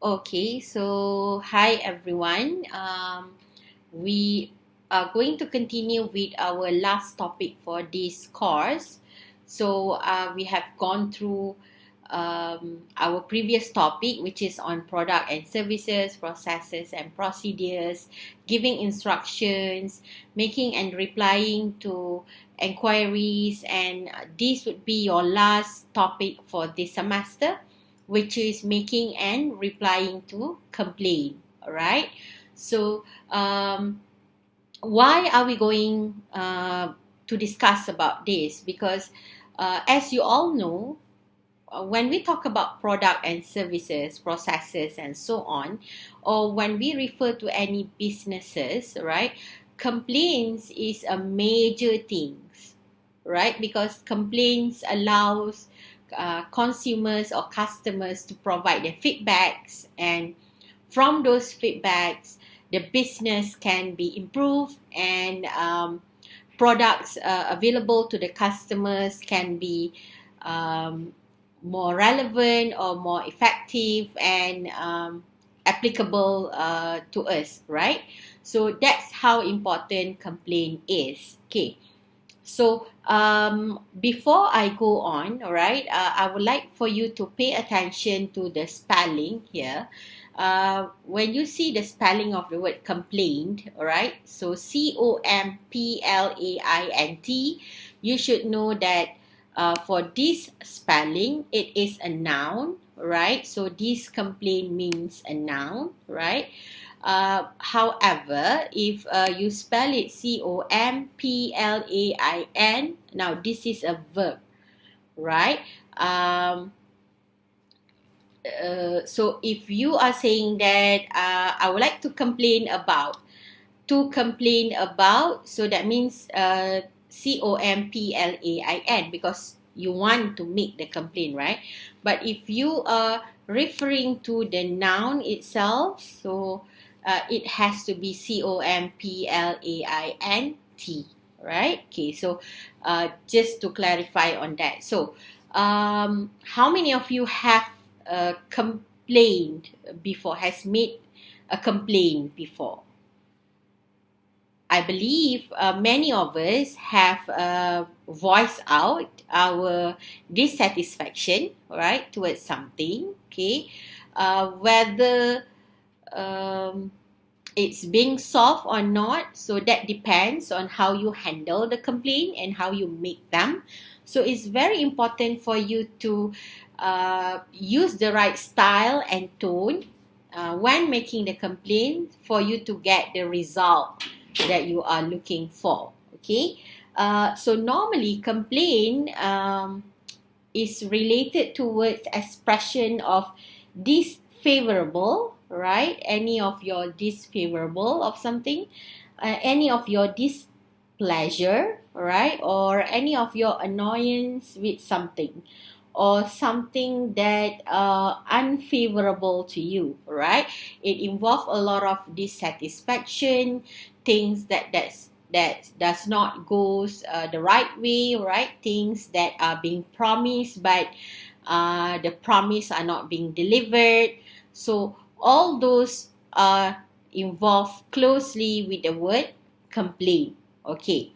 Okay, so hi everyone. We are going to continue with our last topic for this course. We have gone through our previous topic, which is on product and services, processes and procedures, giving instructions, making and replying to inquiries, and this would be your last topic for this semester, which is making and replying to complaint. All right. So, why are we going to discuss about this? Because, as you all know, when we talk about product and services, processes, and so on, or when we refer to any businesses, right, complaints is a major things, right? Because complaints allows consumers or customers to provide their feedbacks, and from those feedbacks, the business can be improved, and products available to the customers can be um, more relevant or more effective and applicable to us, right? So that's how important complaint is. Okay. So before I go on, all right, I would like for you to pay attention to the spelling here. When you see the spelling of the word complaint, all right, so COMPLAINT, you should know that for this spelling, it is a noun, right? So this complaint means a noun, right? However, if you spell it COMPLAIN, now this is a verb, right? Um, so if you are saying that I would like to complain about, so that means COMPLAIN, because you want to make the complaint, right? But if you are referring to the noun itself, so it has to be COMPLAINT, right? Okay, so just to clarify on that. So how many of you have complained before, has made a complaint before? I believe many of us have voiced out our dissatisfaction, right, towards something, okay, whether um, it's being solved or not. So that depends on how you handle the complaint and how you make them. So it's very important for you to use the right style and tone when making the complaint for you to get the result that you are looking for. Okay. So normally complaint is related towards expression of disfavorable, right? Any of your disfavorable of something, any of your displeasure, right? Or any of your annoyance with something, or something that unfavorable to you, right? It involves a lot of dissatisfaction, things that does not goes the right way, right? Things that are being promised, but the promise are not being delivered. So all those are involved closely with the word complaint. Okay.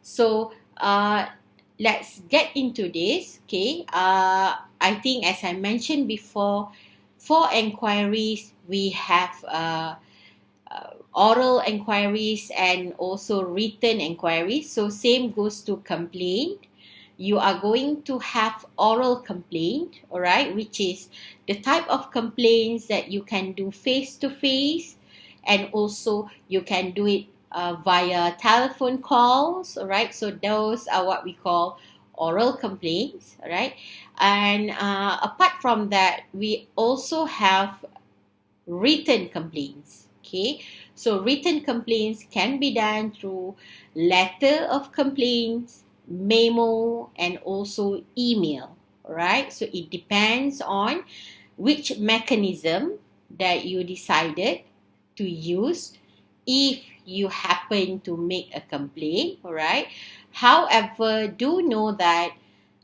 So let's get into this. Okay. I think, as I mentioned before, for inquiries we have oral inquiries and also written inquiries. So same goes to complaint. You are going to have oral complaint, all right, which is the type of complaints that you can do face to face, and also you can do it via telephone calls, all right. So those are what we call oral complaints, all right. And apart from that, we also have written complaints. Okay, so written complaints can be done through letter of complaints, memo, and also email. Right, so it depends on which mechanism that you decided to use if you happen to make a complaint. All right, however, do know that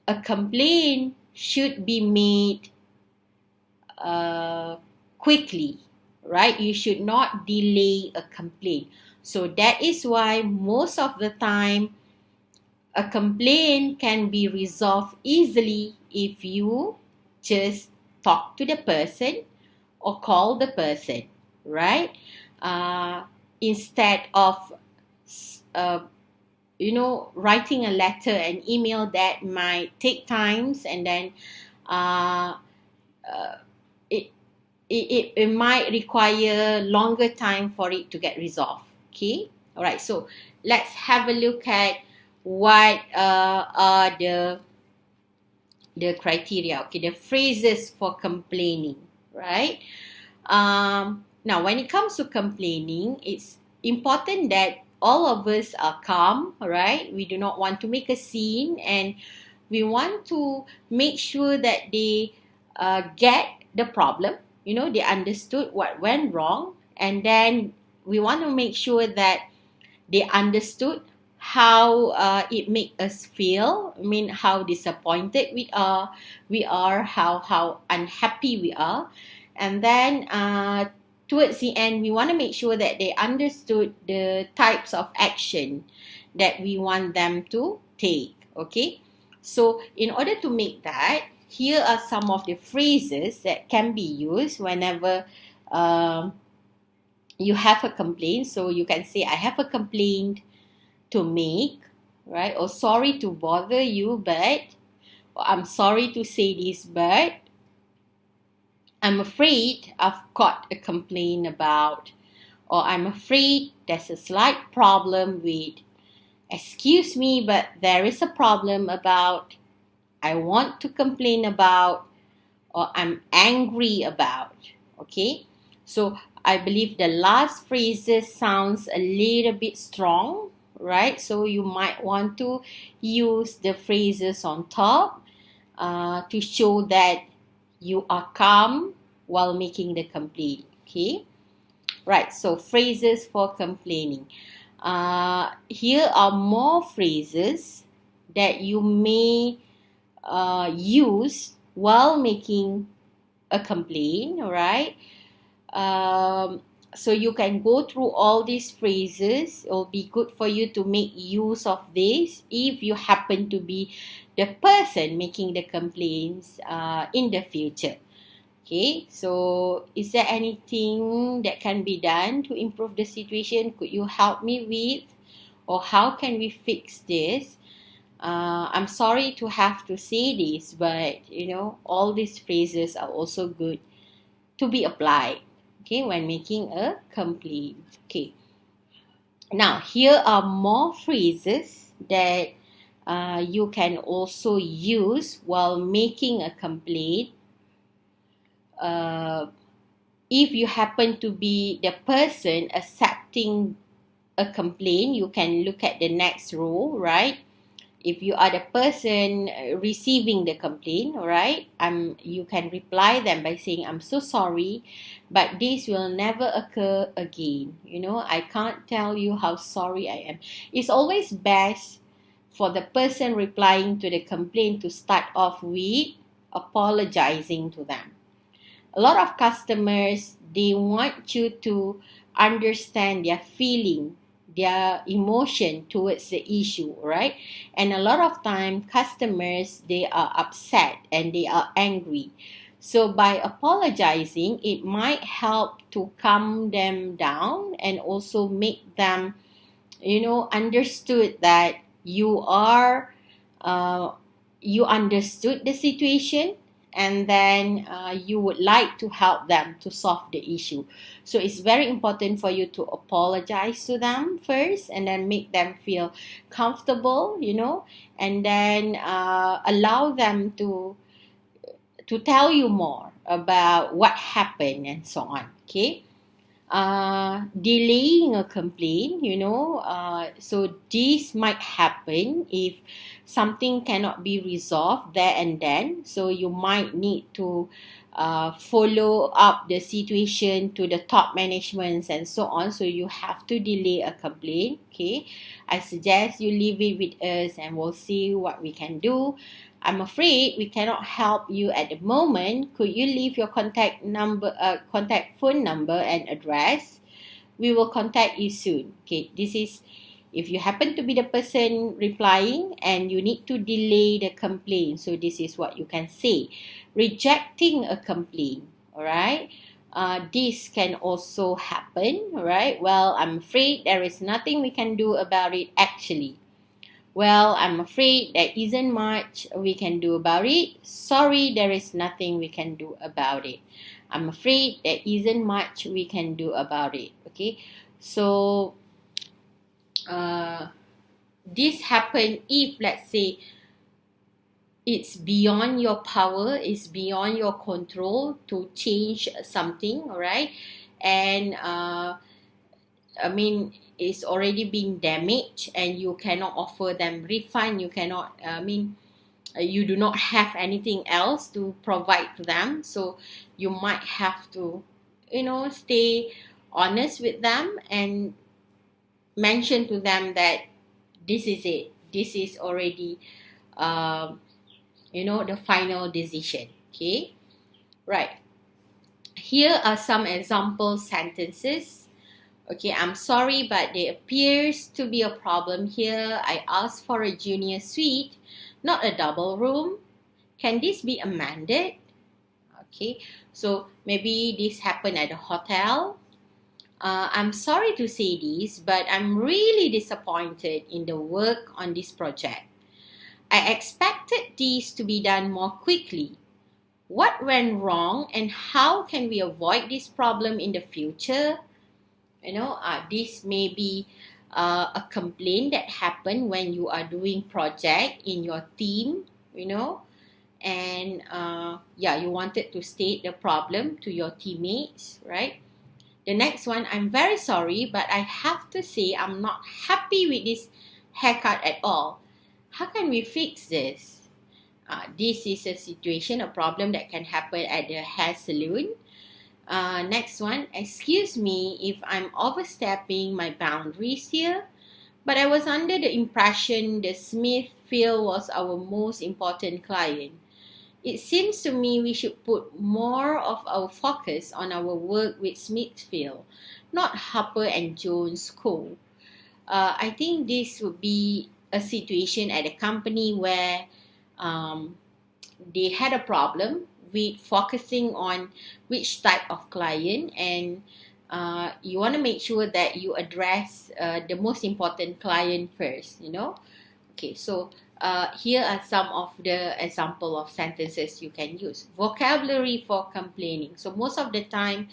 a complaint should be made uh, quickly, right? You should not delay a complaint. So that is why most of the time a complaint can be resolved easily if you just talk to the person or call the person, right? Uh, Instead of uh, writing a letter and email that might take times, and then uh, uh, it, it might require longer time for it to get resolved. Okay, all right, so let's have a look at what are the criteria, okay, the phrases for complaining, right? Now, when it comes to complaining, it's important that all of us are calm, right? We do not want to make a scene, and we want to make sure that they get the problem. They understood what went wrong, and then we want to make sure that they understood how it make us feel. I mean, how disappointed we are, how unhappy we are, and then towards the end, we want to make sure that they understood the types of action that we want them to take. Okay, so in order to make that, here are some of the phrases that can be used whenever um, you have a complaint. So you can say, I have a complaint to make, right? Or sorry to bother you, but, or I'm sorry to say this, but I'm afraid I've got a complaint about, or I'm afraid there's a slight problem with, excuse me, but there is a problem about, I want to complain about, or I'm angry about. Okay, so I believe the last phrases sounds a little bit strong, right? So you might want to use the phrases on top to show that you are calm while making the complaint. Okay, right, so phrases for complaining. Here are more phrases that you may use while making a complaint, all right? So you can go through all these phrases. It will be good for you to make use of this if you happen to be the person making the complaints in the future. Okay, so is there anything that can be done to improve the situation? Could you help me with? Or how can we fix this? I'm sorry to have to say this, but all these phrases are also good to be applied, okay, when making a complaint. Okay, now here are more phrases that you can also use while making a complaint. Uh, if you happen to be the person accepting a complaint, you can look at the next row, right? If you are the person receiving the complaint, all right, you can reply them by saying, I'm so sorry, but this will never occur again. I can't tell you how sorry I am. It's always best for the person replying to the complaint to start off with apologizing to them. A lot of customers, they want you to understand their feeling, their emotion towards the issue, right? And a lot of time customers, they are upset and they are angry. So by apologizing, it might help to calm them down and also make them understood that you understood the situation, and then you would like to help them to solve the issue. So it's very important for you to apologize to them first, and then make them feel comfortable, and then allow them to tell you more about what happened and so on. Okay, delaying a complaint, so this might happen if something cannot be resolved there and then. So you might need to follow up the situation to the top managements and so on. So you have to delay a complaint. Okay, I suggest you leave it with us and we'll see what we can do. I'm afraid we cannot help you at the moment. Could you leave your contact number, contact phone number and address? We will contact you soon. Okay, this is if you happen to be the person replying and you need to delay the complaint. So this is what you can say. Rejecting a complaint. All right. This can also happen. All right. Well, I'm afraid there is nothing we can do about it actually. Well, I'm afraid there isn't much we can do about it. Sorry, there is nothing we can do about it. I'm afraid there isn't much we can do about it. Okay, so this happen if, let's say, it's beyond your power, it's beyond your control to change something, all right? And I mean, it's already been damaged and you cannot offer them refund. You cannot, you do not have anything else to provide to them. So you might have to, stay honest with them and mention to them that this is it. This is already, the final decision. Okay, right. Here are some example sentences. Okay, I'm sorry, but there appears to be a problem here. I asked for a junior suite, not a double room. Can this be amended? Okay, so maybe this happened at a hotel. I'm sorry to say this, but I'm really disappointed in the work on this project. I expected this to be done more quickly. What went wrong and how can we avoid this problem in the future? This may be a complaint that happened when you are doing project in your team, and you wanted to state the problem to your teammates, right? The next one, I'm very sorry, but I have to say I'm not happy with this haircut at all. How can we fix this? This is a situation, a problem that can happen at the hair salon. Next one, excuse me if I'm overstepping my boundaries here, but I was under the impression the Smithfield was our most important client. It seems to me we should put more of our focus on our work with Smithfield, not Harper and Jones Co. I think this would be a situation at a company where they had a problem with focusing on which type of client, and you want to make sure that you address the most important client first. Okay, so here are some of the example of sentences you can use. Vocabulary for complaining. So most of the time,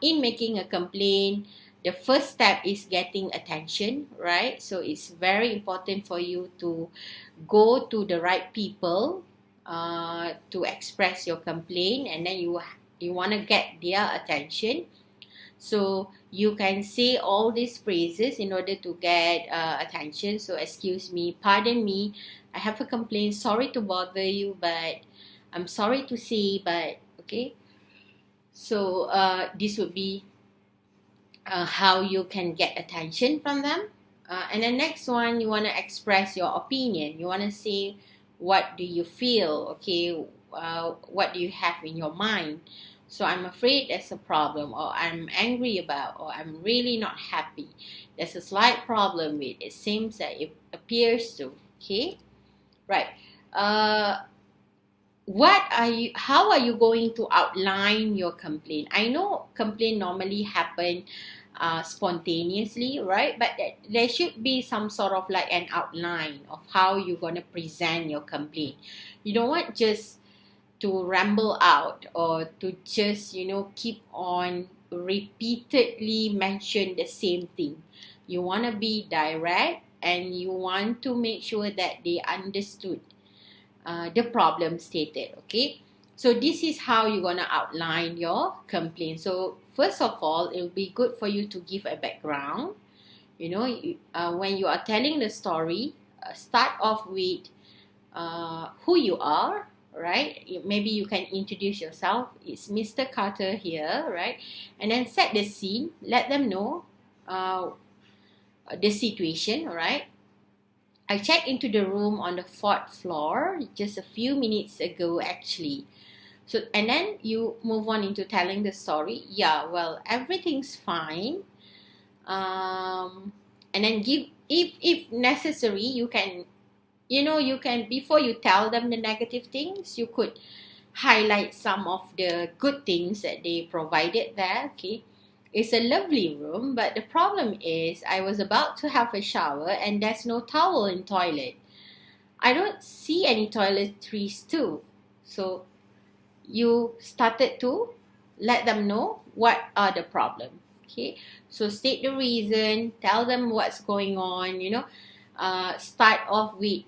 in making a complaint, the first step is getting attention, right? So it's very important for you to go to the right people to express your complaint, and then you want to get their attention. So you can say all these phrases in order to get attention. So excuse me, pardon me, I have a complaint, sorry to bother you, but I'm sorry to say, but okay. So this would be how you can get attention from them. And the next one, you want to express your opinion. You want to say, what do you feel? Okay, what do you have in your mind? So I'm afraid there's a problem, or I'm angry about, or I'm really not happy. There's a slight problem with it. Seems that it appears to. Okay, right. How are you going to outline your complaint? I know complaint normally happen spontaneously, right? But there should be some sort of like an outline of how you're going to present your complaint. You don't want just to ramble out, or to just keep on repeatedly mention the same thing. You want to be direct, and you want to make sure that they understood the problem stated. Okay, so this is how you're going to outline your complaint. So first of all, it will be good for you to give a background. When you are telling the story, start off with who you are, right? Maybe you can introduce yourself. It's Mr. Carter here, right? And then set the scene. Let them know the situation, all right? I checked into the room on the fourth floor just a few minutes ago, actually. So, and then you move on into telling the story. Yeah, well, everything's fine. And then give, if necessary, you can, you can, before you tell them the negative things, you could highlight some of the good things that they provided there. Okay, it's a lovely room, but the problem is I was about to have a shower and there's no towel in toilet. I don't see any toiletries too. So you started to let them know what are the problem. Okay, so state the reason, tell them what's going on, start off with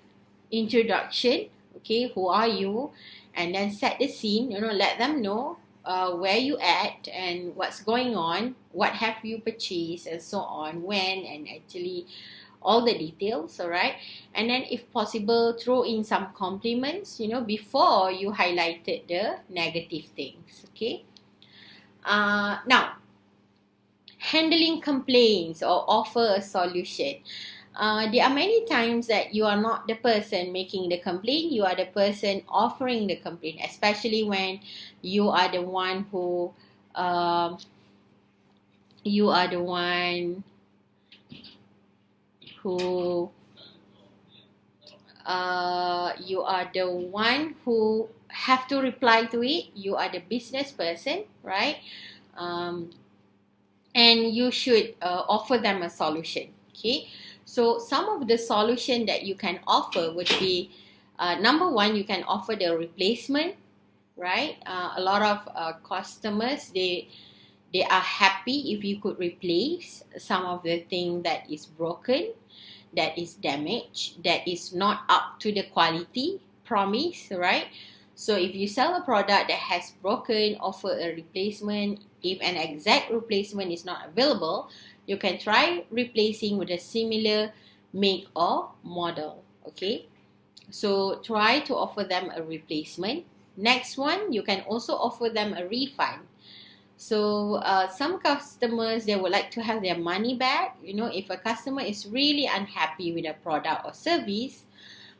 introduction. Okay, who are you? And then set the scene, let them know where you at and what's going on, what have you purchased, and so on, when, and actually all the details. All right, and then if possible, throw in some compliments, before you highlighted the negative things. Okay, now handling complaints or offer a solution. There are many times that you are not the person making the complaint, you are the person offering the complaint, especially when you are the one who you are the one who you are the one who have to reply to it. You are the business person, right? And you should offer them a solution. Okay, so some of the solution that you can offer would be, number one, you can offer the replacement, right? A lot of customers, they are happy if you could replace some of the thing that is broken, that is damaged, that is not up to the quality promise, right? So if you sell a product that has broken, offer a replacement. If an exact replacement is not available, you can try replacing with a similar make or model. Okay, so try to offer them a replacement. Next one, you can also offer them a refund. So some customers, they would like to have their money back. If a customer is really unhappy with a product or service,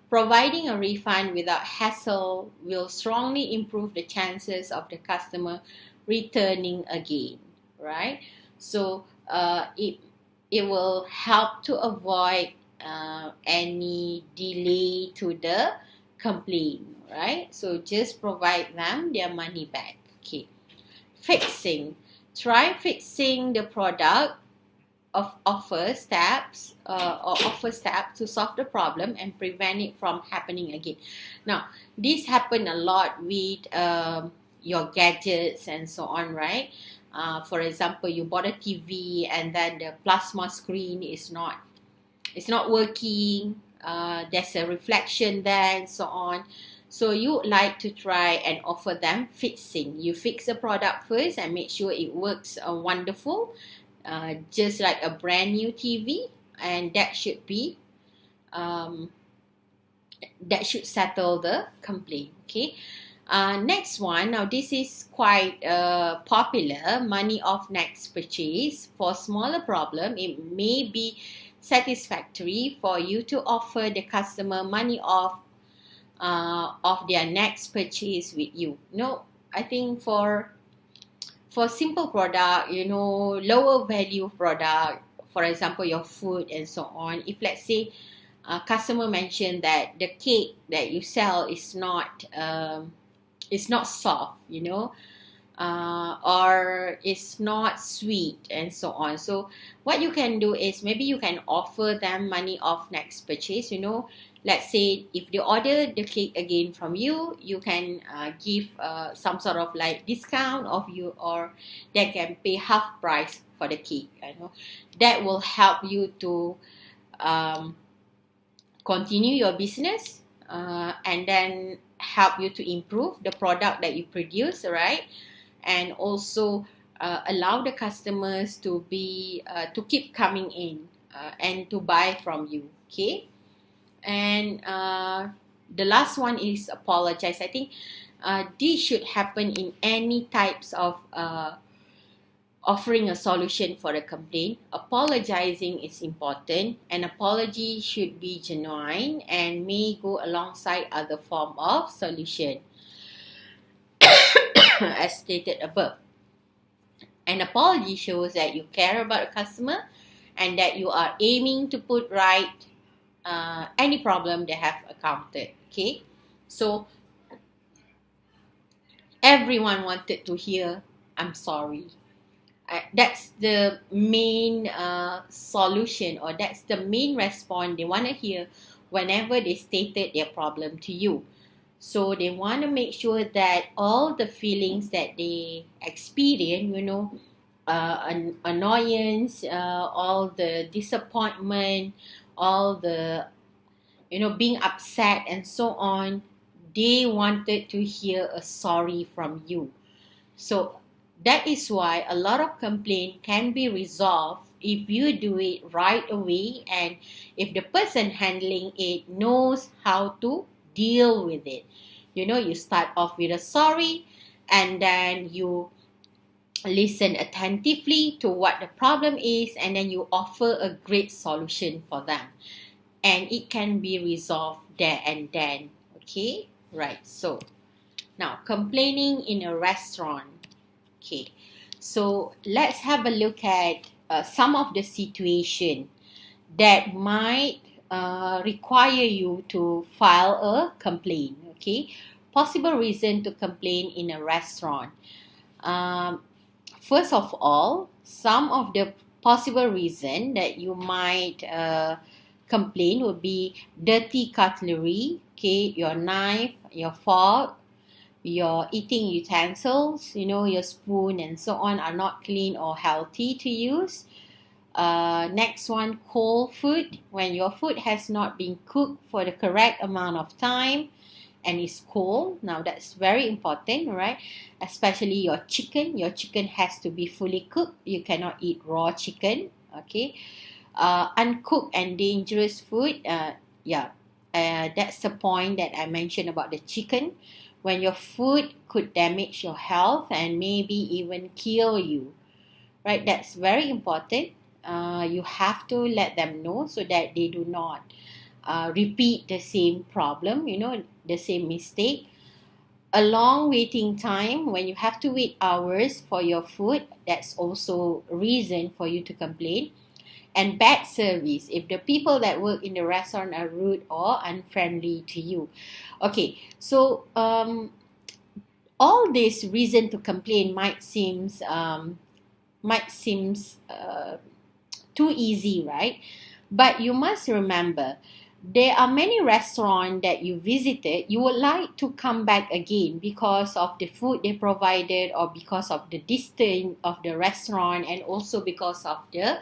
providing a refund without hassle will strongly improve the chances of the customer returning again, right? So it will help to avoid any delay to the complaint, right? So just provide them their money back. Okay. Fixing. Try fixing the product of offer steps to solve the problem and prevent it from happening again. Now, this happen a lot with your gadgets and so on, right? For example, you bought a TV and then the plasma screen is not working. There's a reflection there and so on. So you would like to try and offer them fixing. You fix the product first and make sure it works wonderful, just like a brand new TV, and that should be that should settle the complaint. Okay. Next one. Now this is quite popular. Money off next purchase. For smaller problem, it may be satisfactory for you to offer the customer money off of their next purchase with you. I think for simple product, lower value product, for example, your food and so on. If let's say a customer mentioned that the cake that you sell is not soft, or it's not sweet and so on. So what you can do is maybe you can offer them money off next purchase. Let's say if they order the cake again from you, you can give some sort of like discount of you, or they can pay half price for the cake. That will help you to continue your business, and then help you to improve the product that you produce, right? And also allow the customers to be to keep coming in and to buy from you. Okay. And the last one is apologize. I think this should happen in any types of offering a solution for a complaint. Apologizing is important. An apology should be genuine and may go alongside other form of solution as stated above. An apology shows that you care about a customer and that you are aiming to put right any problem they have encountered. Okay, so everyone wanted to hear I'm sorry. That's the main solution, or that's the main response they want to hear whenever they stated their problem to you. So they want to make sure that all the feelings that they experience, annoyance, all the disappointment, all the, being upset and so on, they wanted to hear a sorry from you. So that is why a lot of complaint can be resolved if you do it right away, and if the person handling it knows how to deal with it. You start off with a sorry, and then you listen attentively to what the problem is, and then you offer a great solution for them, and it can be resolved there and then. Okay, right. So now, complaining in a restaurant. Okay, so let's have a look at some of the situation that might require you to file a complaint. Okay, possible reason to complain in a restaurant. Um, First of all, some of the possible reason that you might complain would be dirty cutlery. Okay, your knife, your fork, your eating utensils, your spoon and so on are not clean or healthy to use. Next one, cold food. When your food has not been cooked for the correct amount of time and is cold. Now that's very important, right? Especially your chicken. Your chicken has to be fully cooked. You cannot eat raw chicken. Okay. Uncooked and dangerous food. That's the point that I mentioned about the chicken. When your food could damage your health and maybe even kill you, right? That's very important. You have to let them know so that they do not repeat the same problem, the same mistake. A long waiting time, when you have to wait hours for your food, that's also a reason for you to complain. And bad service, if the people that work in the restaurant are rude or unfriendly to you. Okay, so all this reason to complain might seems too easy, right? But you must remember, there are many restaurants that you visited, you would like to come back again because of the food they provided, or because of the distance of the restaurant, and also because of the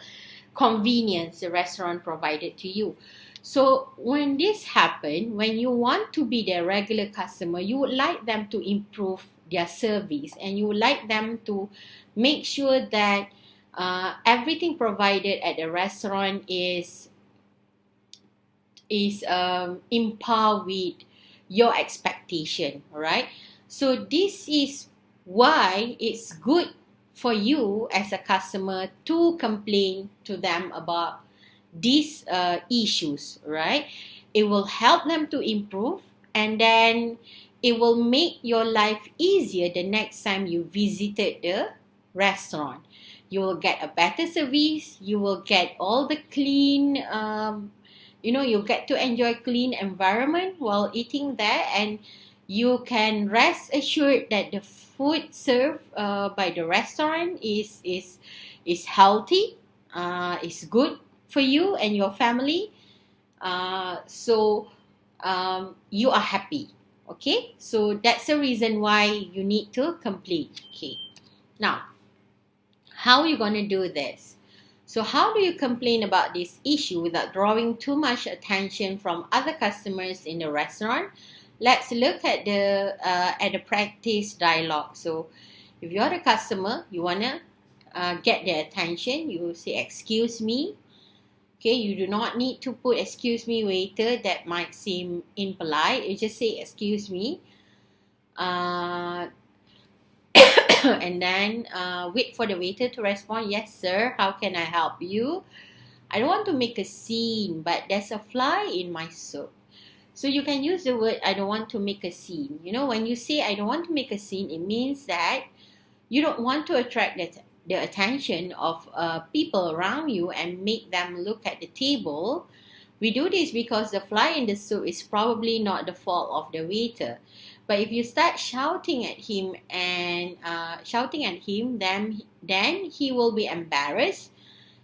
convenience the restaurant provided to you. So when this happens, when you want to be their regular customer, you would like them to improve their service, and you would like them to make sure that everything provided at the restaurant is in par with your expectation. All right. So this is why it's good for you as a customer to complain to them about these issues, right? It will help them to improve, and then it will make your life easier the next time you visited the restaurant. You will get a better service, you will get all the clean, you get to enjoy clean environment while eating there, and you can rest assured that the food served by the restaurant is healthy, is good for you and your family. So you are happy. Okay, so that's the reason why you need to complete. Okay, now how are you going to do this? So how do you complain about this issue without drawing too much attention from other customers in the restaurant? Let's look at the practice dialogue. So if you're the customer, you want to get their attention, you say, excuse me, Okay, you do not need to put excuse me waiter, that might seem impolite. You just say excuse me, uh, and then wait for the waiter to respond. Yes sir, how can I help you? I don't want to make a scene, but there's a fly in my soup. So you can use the word I don't want to make a scene. You know, when you say I don't want to make a scene, it means that you don't want to attract the attention of people around you and make them look at the table. We do this because the fly in the soup is probably not the fault of the waiter. But if you start shouting at him then he will be embarrassed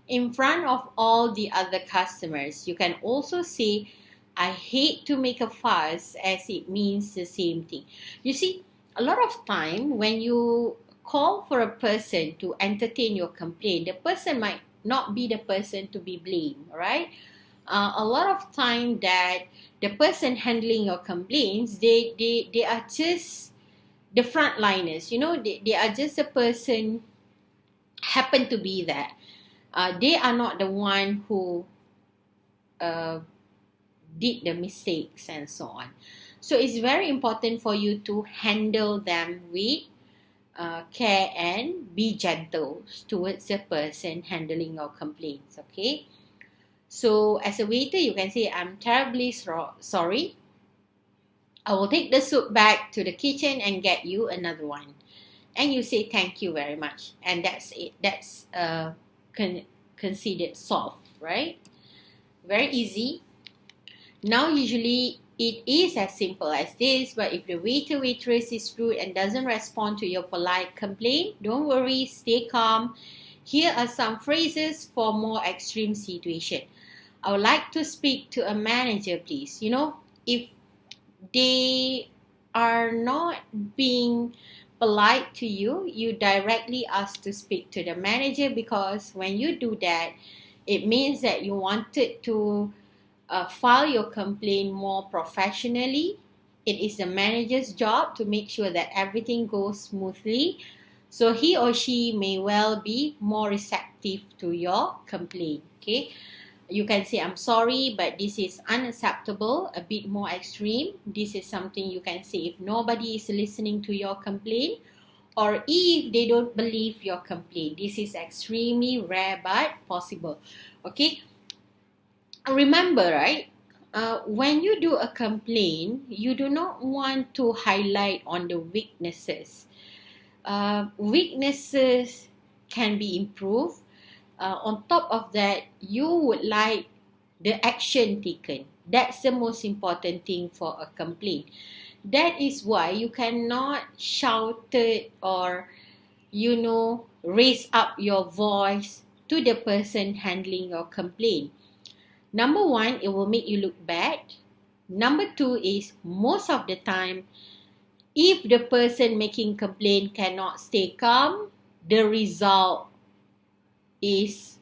in front of all the other customers. You can also say, I hate to make a fuss, as it means the same thing. You see, a lot of time when you call for a person to entertain your complaint, the person might not be the person to be blamed, right? A lot of time that the person handling your complaints, they are just the frontliners, you know, they are just a person happen to be there. They are not the one who uh, did the mistakes and so on. So it's very important for you to handle them with care and be gentle towards the person handling your complaints. Okay. So as a waiter, you can say, I'm terribly sorry. I will take the soup back to the kitchen and get you another one. And you say thank you very much. And that's it. That's considered solved, right? Very easy. Now, usually it is as simple as this, but if the waiter waitress is rude and doesn't respond to your polite complaint, don't worry, stay calm. Here are some phrases for more extreme situation. I would like to speak to a manager, please. You know, if they are not being polite to you, you directly ask to speak to the manager, because when you do that, it means that you wanted to file your complaint more professionally. It is the manager's job to make sure that everything goes smoothly. So he or she may well be more receptive to your complaint. Okay. You can say, I'm sorry, but this is unacceptable, a bit more extreme. This is something you can say if nobody is listening to your complaint, or if they don't believe your complaint. This is extremely rare but possible. Okay. Remember, right? When you do a complaint, you do not want to highlight on the weaknesses. Weaknesses can be improved. On top of that, you would like the action taken. That's the most important thing for a complaint. That is why you cannot shout it or, raise up your voice to the person handling your complaint. Number one, it will make you look bad. Number two is, most of the time, if the person making complaint cannot stay calm, the result is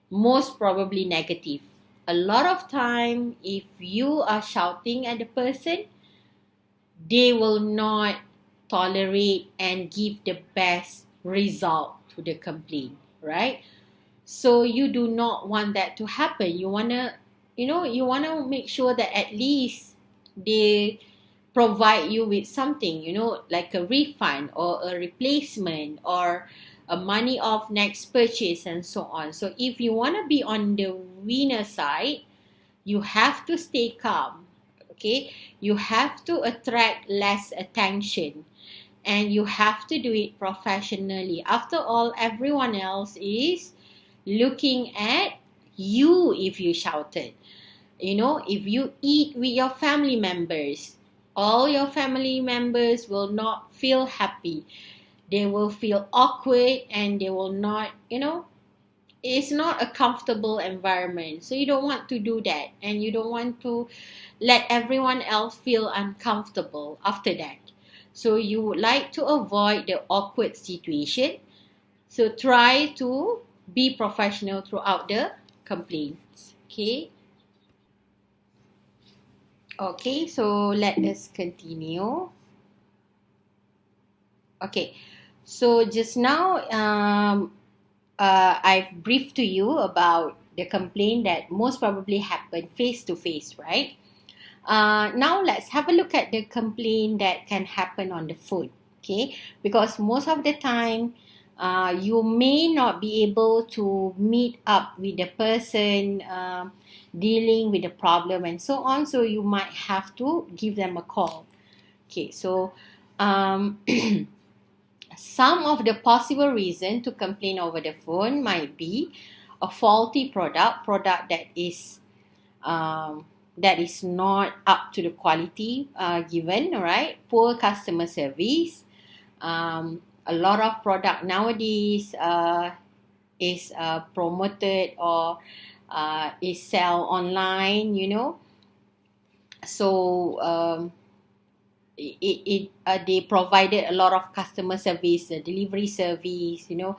most probably negative. A lot of time, if you are shouting at the person, they will not tolerate and give the best result to the complaint, right? So you do not want that to happen. You wanna make sure that at least they provide you with something, like a refund or a replacement or a money off next purchase and so on. So if you want to be on the winner side, you have to stay calm. Okay, you have to attract less attention, and you have to do it professionally. After all, everyone else is looking at you. If you shouted, if you eat with your family members, all your family members will not feel happy. They will feel awkward, and they will not, it's not a comfortable environment. So you don't want to do that, and you don't want to let everyone else feel uncomfortable after that. So you would like to avoid the awkward situation. So try to be professional throughout the complaints. Okay, so let us continue. Okay, so just now I've briefed to you about the complaint that most probably happened face to face, right? Now let's have a look at the complaint that can happen on the phone, okay? Because most of the time, you may not be able to meet up with the person dealing with the problem and so on, so you might have to give them a call. Okay, so um, some of the possible reason to complain over the phone might be a faulty product that is not up to the quality given, all right? Poor customer service. A lot of product nowadays is promoted or is sell online, you know. So they provided a lot of customer service, the delivery service, you know,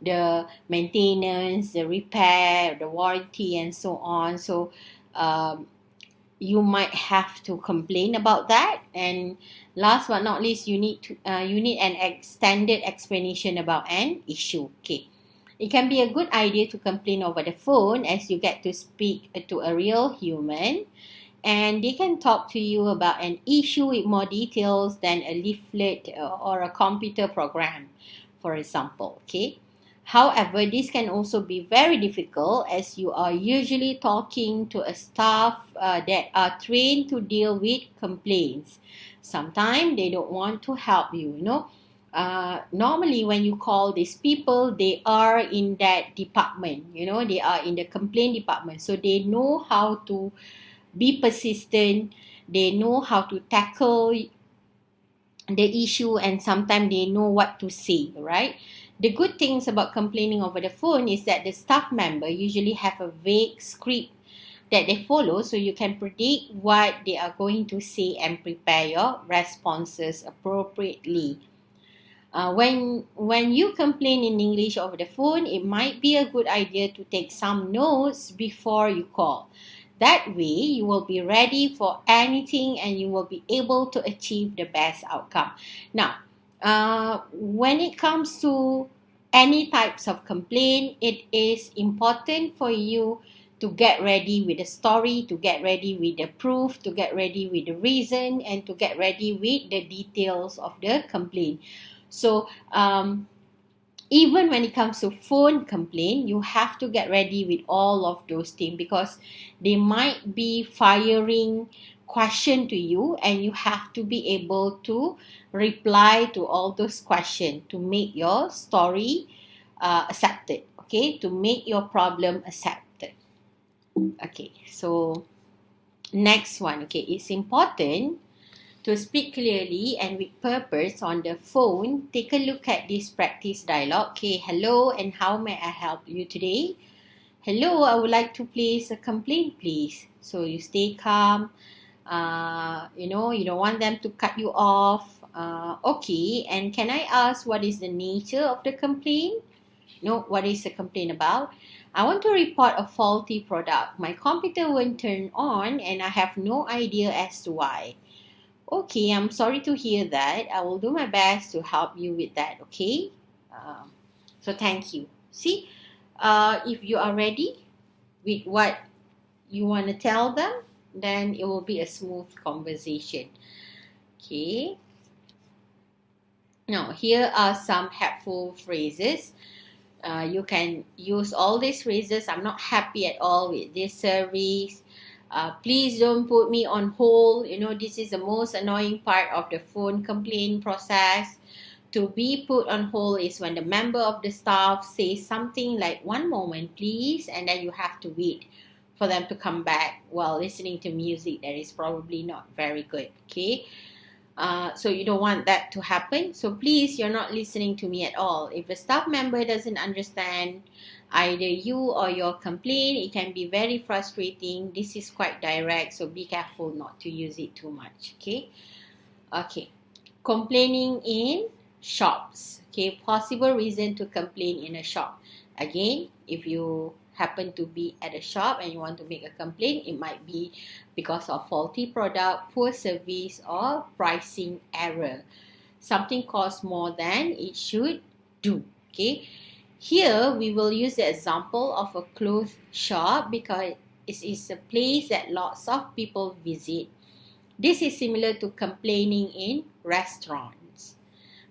the maintenance, the repair, the warranty, and so on. So um, you might have to complain about that. And last but not least, you need an extended explanation about an issue. Okay, it can be a good idea to complain over the phone, as you get to speak to a real human, and they can talk to you about an issue with more details than a leaflet or a computer program, for example. Okay. However, this can also be very difficult, as you are usually talking to a staff that are trained to deal with complaints. Sometimes they don't want to help you, you know. Normally, when you call these people, they are in that department, you know, they are in the complaint department. So they know how to be persistent, they know how to tackle the issue, and sometimes they know what to say, right? The good things about complaining over the phone is that the staff member usually have a vague script that they follow, so you can predict what they are going to say and prepare your responses appropriately. When you complain in English over the phone, it might be a good idea to take some notes before you call. That way, you will be ready for anything and you will be able to achieve the best outcome. Now, when it comes to any types of complaint, it is important for you to get ready with the story, to get ready with the proof, to get ready with the reason, and to get ready with the details of the complaint. So, even when it comes to phone complaint, you have to get ready with all of those things, because they might be firing question to you, and you have to be able to reply to all those questions to make your story accepted. Okay, to make your problem accepted. Okay, so next one. Okay, it's important to speak clearly and with purpose on the phone. Take a look at this practice dialogue. Okay, hello, and how may I help you today? Hello, I would like to place a complaint, please. So you stay calm. You know, you don't want them to cut you off. Okay, and can I ask what is the nature of the complaint? No, what is the complaint about? I want to report a faulty product. My computer won't turn on and I have no idea as to why. Okay, I'm sorry to hear that. I will do my best to help you with that, okay? So thank you. See, if you are ready with what you want to tell them, then it will be a smooth conversation. Okay. Now, here are some helpful phrases. You can use all these phrases. I'm not happy at all with this service. Please don't put me on hold. You know, this is the most annoying part of the phone complaint process. To be put on hold is when the member of the staff says something like, "One moment, please," and then you have to wait for them to come back while listening to music that is probably not very good. Okay. So you don't want that to happen. So please, you're not listening to me at all. If a staff member doesn't understand either you or your complaint, it can be very frustrating. This is quite direct, so be careful not to use it too much. Okay. Okay. Complaining in shops. Okay. Possible reason to complain in a shop. Again, if you happen to be at a shop and you want to make a complaint, it might be because of faulty product, poor service, or pricing error. Something costs more than it should do. Okay. Here, we will use the example of a clothes shop because it is a place that lots of people visit. This is similar to complaining in restaurants.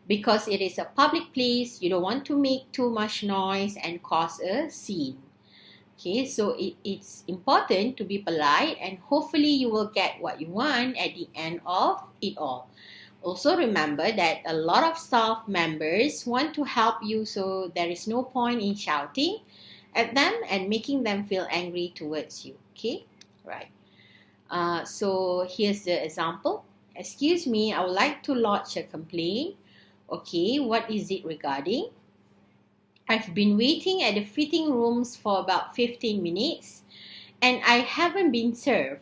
Because it is a public place, you don't want to make too much noise and cause a scene. Okay, so it's important to be polite, and hopefully you will get what you want at the end of it all. Also remember that a lot of staff members want to help you, so there is no point in shouting at them and making them feel angry towards you. Okay, right. So here's the example. Excuse me, I would like to lodge a complaint. Okay, what is it regarding? I've been waiting at the fitting rooms for about 15 minutes and I haven't been served.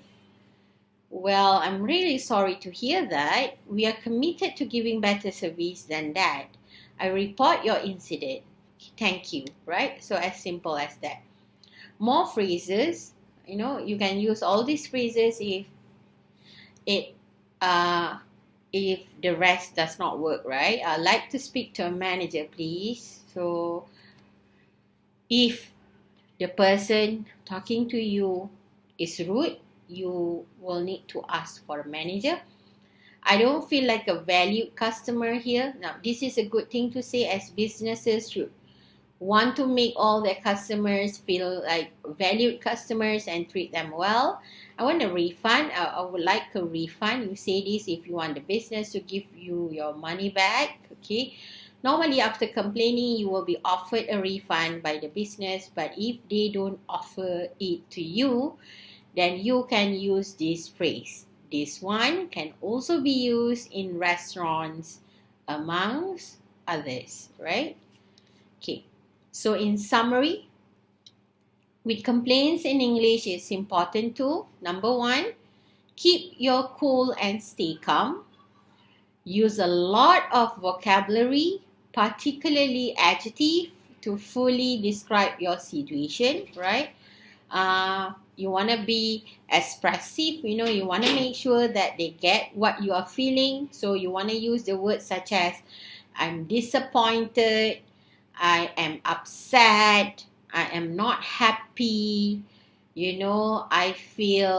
Well, I'm really sorry to hear that. We are committed to giving better service than that. I report your incident. Thank you, right? So as simple as that. More phrases, you can use all these phrases it uh if the rest does not work, right? I'd like to speak to a manager, please. So if the person talking to you is rude, you will need to ask for a manager. I don't feel like a valued customer here. Now, this is a good thing to say, as businesses should want to make all their customers feel like valued customers and treat them well. I want a refund. I would like a refund. You say this if you want the business to give you your money back. Okay. Normally, after complaining, you will be offered a refund by the business. But if they don't offer it to you, then you can use this phrase. This one can also be used in restaurants, amongst others, right? Okay. So in summary, with complaints in English, it's important to, number one, keep your cool and stay calm. Use a lot of vocabulary, particularly adjective, to fully describe your situation, right? You want to be expressive, you want to make sure that they get what you are feeling. So you want to use the words such as, I'm disappointed, I am upset, I am not happy, I feel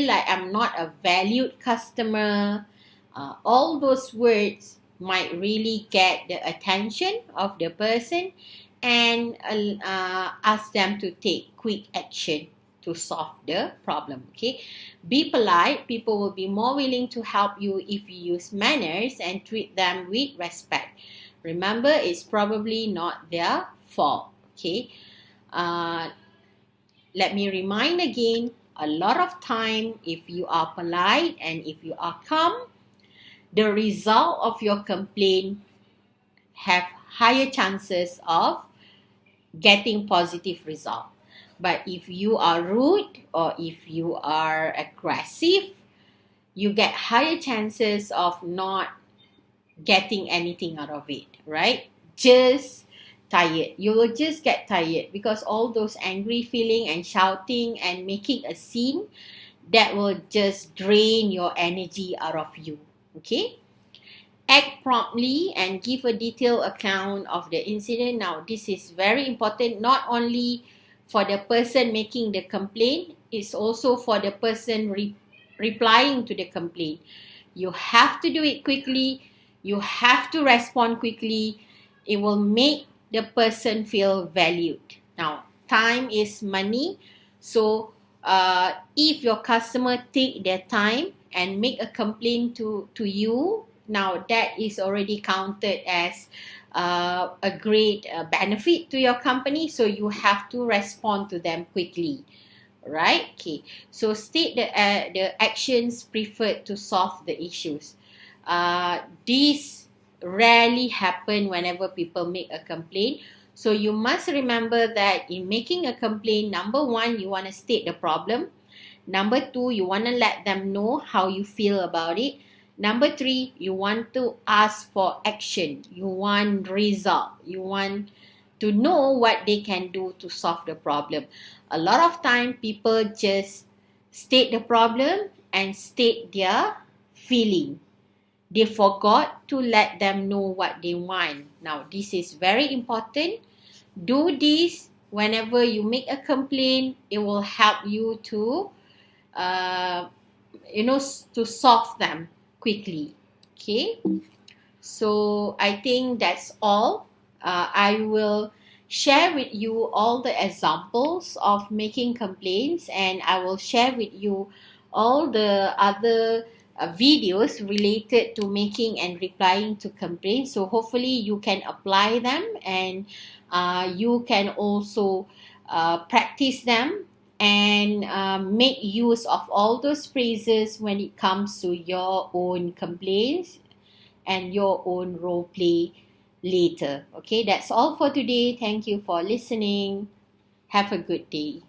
like I'm not a valued customer. All those words might really get the attention of the person and ask them to take quick action to solve the problem. Okay, be polite. People will be more willing to help you if you use manners and treat them with respect. Remember, it's probably not their fault. Okay, let me remind again, a lot of time, if you are polite and if you are calm, the result of your complaint have higher chances of getting positive result. But if you are rude or if you are aggressive, you get higher chances of not getting anything out of it, right? Just tired. You will just get tired because all those angry feeling and shouting and making a scene, that will just drain your energy out of you. Okay? Act promptly and give a detailed account of the incident. Now, this is very important, not only for the person making the complaint, it's also for the person replying to the complaint. You have to do it quickly. You have to respond quickly. It will make the person feel valued. Now, time is money. So, if your customer take their time and make a complaint to you, now that is already counted as a great benefit to your company. So you have to respond to them quickly, right? Okay. So state the actions preferred to solve the issues. These rarely happen whenever people make a complaint. So you must remember that in making a complaint, number one, you want to state the problem. Number two, you want to let them know how you feel about it. Number three, you want to ask for action. You want result. You want to know what they can do to solve the problem. A lot of time, people just state the problem and state their feeling. They forgot to let them know what they want. Now, this is very important. Do this whenever you make a complaint. It will help you to uh, to solve them quickly. Okay, so I think that's all. I will share with you all the examples of making complaints, and I will share with you all the other videos related to making and replying to complaints. So hopefully you can apply them, and you can also practice them, and make use of all those phrases when it comes to your own complaints and your own role play later. Okay, that's all for today. Thank you for listening. Have a good day.